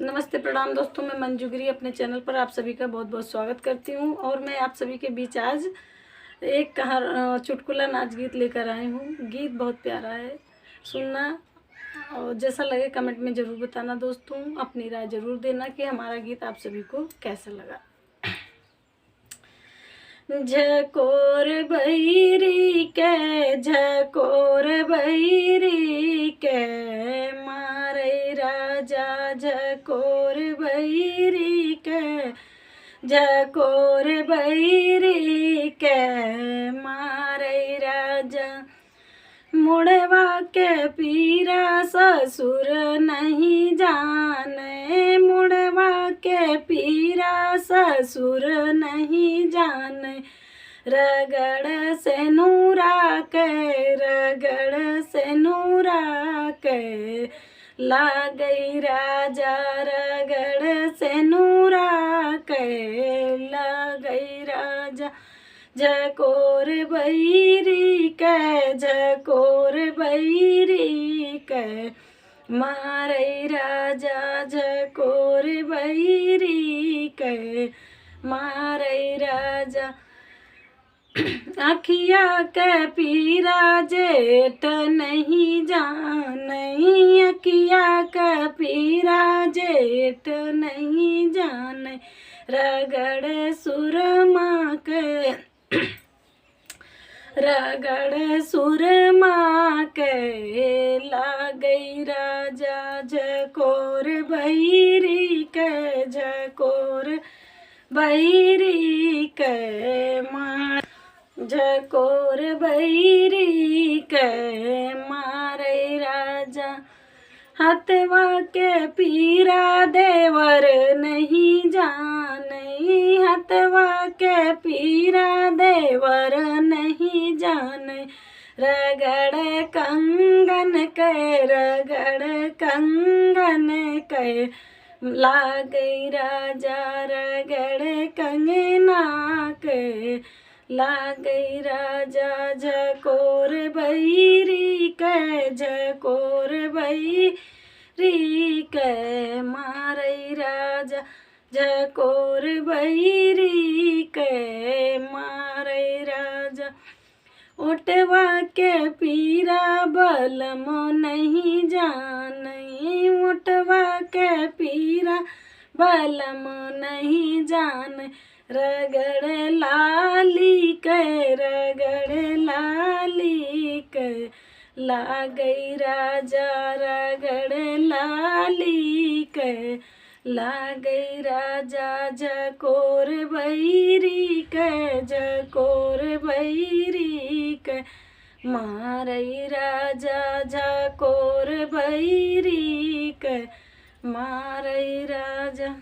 नमस्ते प्रणाम दोस्तों, मैं मंजू गिरी अपने चैनल पर आप सभी का बहुत बहुत स्वागत करती हूँ। और मैं आप सभी के बीच आज एक चुटकुला नाच गीत लेकर आई हूँ। गीत बहुत प्यारा है, सुनना और जैसा लगे कमेंट में ज़रूर बताना दोस्तों। अपनी राय ज़रूर देना कि हमारा गीत आप सभी को कैसा लगा। झकोर बहिरी के, झकोर बहिरी के, मारे राजा झकोर बहिरी के, झकोर बहिरी के, मारे राजा। मुड़वा के पीरा ससुर नहीं जाने, मुड़वा के पीरा ससुर नहीं जाने, रगड़ से नूरा के, रगड़ से नूरा के, ला गई राजा, रगड़ से नूरा के, ला गई राजा। झकोर बहिरी के, झकोर बहिरी के, मारे राजा झकोर बहिरी के, मारे राजा। अखिया के पीरा जेठ नहीं जाने, अखिया के पीरा जेठ नहीं जाने, रगड़ सुरमा के, रगड़ सुरमा के, ला गई राजा झकोर बहिरी के, झकोर बहिरी के, झकोर बहिरी के, मारे राजा। हथवा के पीरा देवर नहीं जाने, हथवा के पीरा देवर नहीं जाने, रगड़ कंगन के, रगड़ कंगन के, ला गई राजा रगड़ कंगना के, ला गई राजा झकोर बहिरी के, झकोर बहिरी के, मारे राजा झकोर बहिरी के, मारे राजा। उठवा के पीरा बलम नहीं जाने, उठवा के पीरा बलम नहीं जाने, रगड़ लाली के, रगड़ लाली के, ला गई राजा रगड़ लाली के, ला गई राजा झकोर बहिरी के, झकोर बहिरी के, मारे राजा झकोर बहिरी के, मारे राजा।